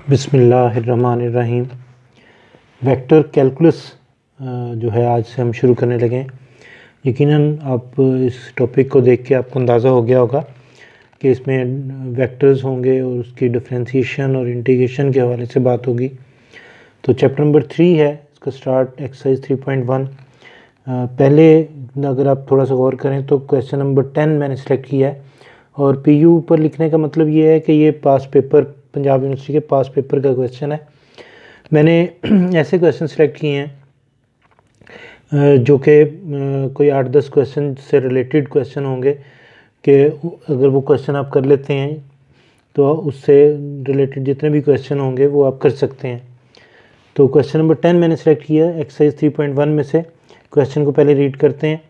बिस्मिल्लाहिर्रहमानिर्रहीम। Vector calculus जो है आज से हम शुरू करने लगे हैं। यकीनन आप इस टॉपिक को देख के आपको अंदाज़ा हो गया होगा कि इसमें वेक्टर्स होंगे और उसकी डिफरेंशिएशन और इंटीग्रेशन के हवाले से बात होगी। तो चैप्टर नंबर 3 है, इसका स्टार्ट एक्सरसाइज 3.1। पहले अगर आप थोड़ा सा गौर करें तो क्वेश्चन नंबर 10 मैंने सेलेक्ट किया है और पीयू पर लिखने का मतलब ये है कि ये पास पेपर, पंजाब यूनिवर्सिटी के पास पेपर का क्वेश्चन है। मैंने ऐसे क्वेश्चन सेलेक्ट किए हैं जो कि कोई 8-10 क्वेश्चन से रिलेटेड क्वेश्चन होंगे कि अगर वो क्वेश्चन आप कर लेते हैं तो उससे रिलेटेड जितने भी क्वेश्चन होंगे वो आप कर सकते हैं। तो क्वेश्चन नंबर 10 मैंने सेलेक्ट किया एक्सरसाइज 3.1 में से। क्वेश्चन को पहले रीड करते हैं।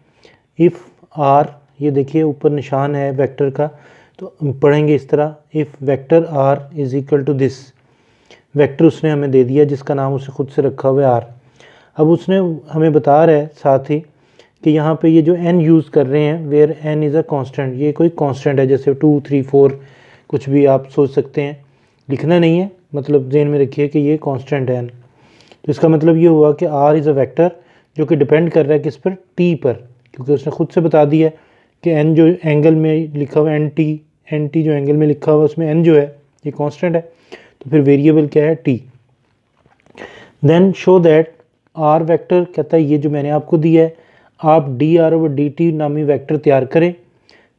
इफ़ आर, ये देखिए ऊपर निशान है वेक्टर का, तो पढ़ेंगे इस तरह, if vector r is equal to this. Vector उसने हमें दे दिया जिसका नाम उसने खुद से रखा हुआ है आर। अब उसने हमें बता रहा है साथ ही कि यहाँ पे ये जो n यूज़ कर रहे हैं, where n is a constant, ये कोई कांस्टेंट है, जैसे 2, 3, 4 कुछ भी आप सोच सकते हैं, लिखना नहीं है, मतलब ज़हन में रखिए कि ये कांस्टेंट है n। तो इसका मतलब ये हुआ कि r इज़ अ वेक्टर जो कि डिपेंड कर रहा है किस पर, t पर, क्योंकि उसने खुद से बता दिया कि n जो एंगल में लिखा हुआ है nt जो एंगल में लिखा हुआ है उसमें n जो है ये कांस्टेंट है, तो फिर वेरिएबल क्या है, t। Then show that r vector, कहता है ये जो मैंने आपको दिया है, आप dr ओवर dt नामी वेक्टर तैयार करें,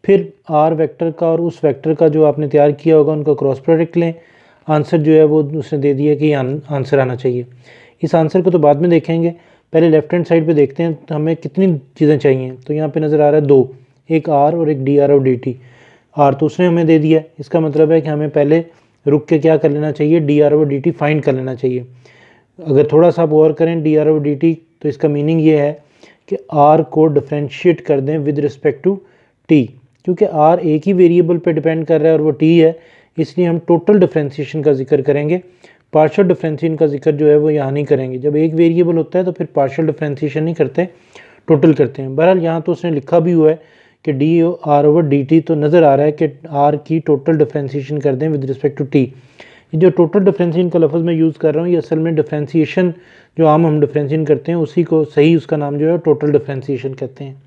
फिर r वेक्टर का और उस वेक्टर का जो आपने तैयार किया होगा उनका क्रॉस प्रोडक्ट लें। आंसर जो है वो उसने दे दिया कि आंसर आना चाहिए। इस आंसर को तो बाद में देखेंगे, पहले लेफ्ट हैंड साइड पे देखते हैं तो हमें कितनी चीज़ें चाहिए। तो यहाँ पे नज़र आ रहा है 2, एक r और एक dr और dt। r तो उसने हमें दे दिया, इसका मतलब है कि हमें पहले रुक के क्या कर लेना चाहिए, dr और dt फाइंड कर लेना चाहिए। अगर थोड़ा सा आप गौर करें dr और dt, तो इसका मीनिंग ये है कि r को डिफ्रेंशिएट कर दें विद रिस्पेक्ट टू t, क्योंकि r एक ही वेरिएबल पे डिपेंड कर रहा है और वो t है, इसलिए हम टोटल डिफ्रेंशिएशन का जिक्र करेंगे। पार्शियल डिफ्रेंशिएशन का जिक्र जो है वो यहाँ नहीं करेंगे। जब एक वेरिएबल होता है तो फिर पार्शियल डिफ्रेंशिएशन नहीं करते, टोटल करते हैं। बहरहाल यहाँ तो उसने लिखा भी हुआ है कि dr ओवर dt, तो नज़र आ रहा है कि r की टोटल डिफ्रेंशिएशन कर दें विद रिस्पेक्ट टू t। ये जो टोटल डिफ्रेंशिएशन का लफ्ज़ मैं यूज़ कर रहा हूँ, ये असल में डिफ्रेंशिएशन जो आम हम डिफ्रेंशिएशन करते हैं उसी को सही उसका नाम जो है टोटल डिफ्रेंशिएशन कहते हैं।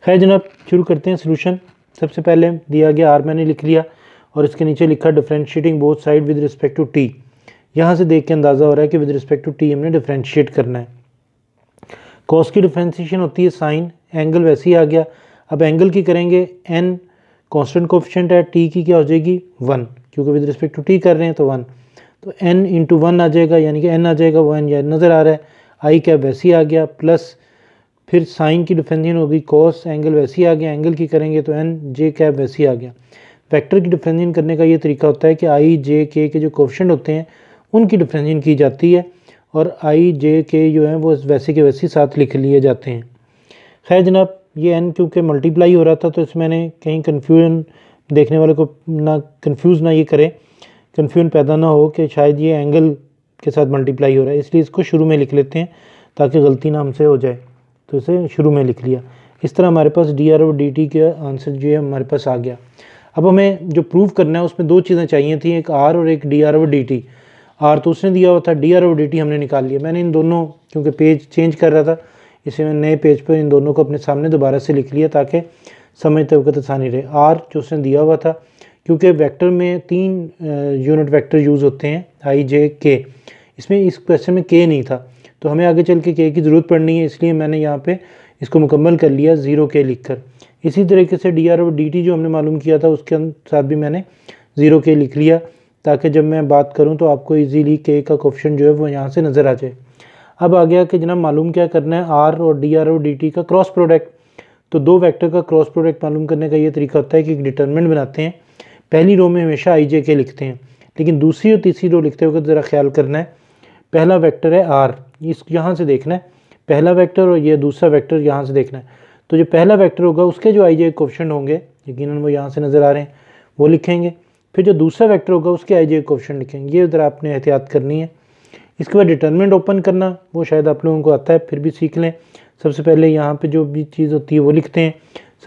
खैर जनाब, शुरू करते हैं सोल्यूशन। सबसे पहले दिया गया r मैंने लिख लिया और इसके नीचे लिखा differentiating both side with respect to t। यहाँ से देख के अंदाज़ा हो रहा है कि विद रिस्पेक्ट टू t हमने डिफ्रेंशिएट करना है। कॉस की डिफ्रेंशिएशन होती है साइन, एंगल वैसे ही आ गया। अब एंगल की करेंगे, n कांस्टेंट कोएफिशिएंट है, t की क्या हो जाएगी 1, क्योंकि विद रिस्पेक्ट टू t कर रहे हैं तो 1, तो n इंटू 1 आ जाएगा, यानी कि n आ जाएगा 1, या नज़र आ रहा है आई कैप वैसे ही आ गया, प्लस फिर साइन की डिफ्रेंशिएशन होगी, कॉस एंगल वैसे ही आ गया, एंगल की करेंगे तो n j कैप वैसे ही आ गया। वेक्टर की डिफ्रेंशिएशन करने का ये तरीका होता है कि i j k के जो कोएफिशिएंट होते हैं उनकी डिफ्रेंशिएशन की जाती है और i j k जो है वो वैसे के वैसे साथ लिख लिए जाते हैं। खैर जनाब, ये n क्योंकि मल्टीप्लाई हो रहा था तो इसमें मैंने कहीं कन्फ्यूजन, देखने वाले को ना कन्फ्यूज़ ना ये करे, कन्फ्यूजन पैदा ना हो कि शायद ये एंगल के साथ मल्टीप्लाई हो रहा है, इसलिए इसको शुरू में लिख लेते हैं ताकि गलती ना हमसे हो जाए। तो इसे शुरू में लिख लिया। इस तरह हमारे पास dr और dt का आंसर जो है हमारे पास आ गया। अब हमें जो प्रूव करना है उसमें दो चीज़ें चाहिए थी, एक r और एक dr और dt। r तो उसने दिया हुआ था, dr और dt हमने निकाल लिया। मैंने इन दोनों, क्योंकि पेज चेंज कर रहा था इसे मैं नए पेज पर इन दोनों को अपने सामने दोबारा से लिख लिया ताकि समझते वक्त आसानी रहे। r जो उसने दिया हुआ था, क्योंकि वेक्टर में 3 यूनिट वेक्टर यूज़ होते हैं i j k, इसमें इस क्वेश्चन में k नहीं था तो हमें आगे चल के k की ज़रूरत पड़नी है, इसलिए मैंने यहाँ पे इसको मुकम्मल कर लिया 0k लिखकर। इसी तरीके से dr और dt जो हमने मालूम किया था उसके साथ भी मैंने 0k लिख लिया ताकि जब मैं बात करूँ तो आपको ईजीली k का कोएफिशिएंट जो है वो यहाँ से नज़र आ जाए। अब आ गया कि जनाब मालूम क्या करना है, r और dr और dt का क्रॉस प्रोडक्ट। तो दो वेक्टर का क्रॉस प्रोडक्ट मालूम करने का ये तरीका होता है कि एक डिटरमिनेंट बनाते हैं, पहली रो में हमेशा i j k लिखते हैं, लेकिन दूसरी और तीसरी रो लिखते वक्त ज़रा ख्याल करना है, पहला वेक्टर है r, इस यहाँ से देखना है पहला वेक्टर और ये दूसरा वेक्टर यहाँ से देखना है। तो जो पहला वेक्टर होगा उसके जो i j कोएफिशिएंट होंगे, यकीनन वो यहाँ से नज़र आ रहे हैं, वो लिखेंगे। फिर जो दूसरा वेक्टर होगा उसके i j कोएफिशिएंट लिखेंगे। ये ज़रा आपने एहतियात करनी है। इसके बाद डिटरमिनेंट ओपन करना, वो शायद आप लोगों को आता है, फिर भी सीख लें। सबसे पहले यहाँ पे जो भी चीज़ होती है वो लिखते हैं,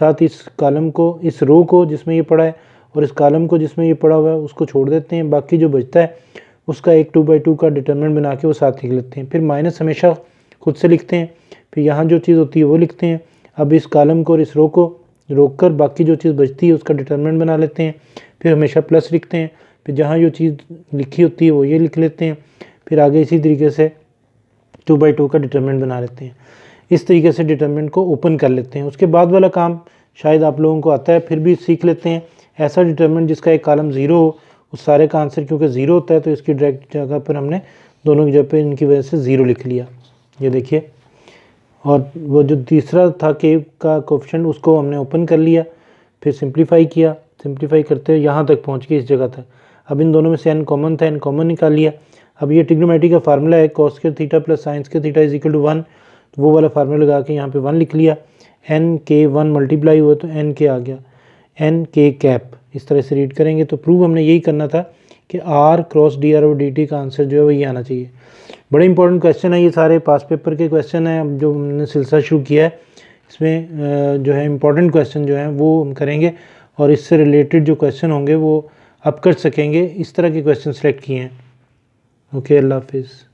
साथ इस कॉलम को, इस रो को जिसमें ये पड़ा है और इस कॉलम को जिसमें ये पड़ा हुआ है उसको छोड़ देते हैं, बाकी जो बचता है उसका एक 2/2 का डिटरमिनेंट बना के वो साथ लिख लेते हैं। फिर माइनस हमेशा खुद से लिखते हैं, फिर यहाँ जो चीज़ होती है वो लिखते हैं। अब इस कॉलम को और इस रो को रोक कर बाकी जो चीज़ बचती है उसका डिटरमिनेंट बना लेते हैं। फिर हमेशा प्लस लिखते हैं, फिर जहाँ जो चीज़ लिखी होती है वो ये लिख लेते हैं। फिर आगे इसी तरीके से 2/2 का डिटरमिनेंट बना लेते हैं। इस तरीके से डिटरमिनेंट को ओपन कर लेते हैं। उसके बाद वाला काम शायद आप लोगों को आता है, फिर भी सीख लेते हैं। ऐसा डिटरमिनेंट जिसका एक कॉलम ज़ीरो हो, उस सारे का आंसर क्योंकि ज़ीरो होता है तो इसकी डायरेक्ट जगह पर हमने दोनों की जगह पर इनकी वजह से ज़ीरो लिख लिया, ये देखिए। और वो जो तीसरा था के का कोएफिशिएंट उसको हमने ओपन कर लिया, फिर सिंप्लीफाई किया। सिंप्लीफाई करते यहाँ तक पहुँच गए, इस जगह तक। अब इन दोनों में से n कॉमन था, n कॉमन निकाल लिया। अब ये ट्रिग्नोमेट्री का फार्मूला है cos square theta plus sine square theta is equal to 1, तो वो वाला फार्मूला लगा के यहाँ पे 1 लिख लिया। n के 1 मल्टीप्लाई हुआ तो n के आ गया, n के कैप। इस तरह से रीड करेंगे तो प्रूव हमने यही करना था कि r क्रॉस dr और dt का आंसर जो है वही आना चाहिए। बड़े इंपॉर्टेंट क्वेश्चन है ये, सारे पास पेपर के क्वेश्चन हैं जो हमने सिलसिला शुरू किया है। इसमें जो है इम्पॉर्टेंट क्वेश्चन जो हैं वो हम करेंगे और इससे रिलेटेड जो क्वेश्चन होंगे वो आप कर सकेंगे। इस तरह के क्वेश्चन सेलेक्ट किए हैं। ओके, अल्लाह हाफिज़।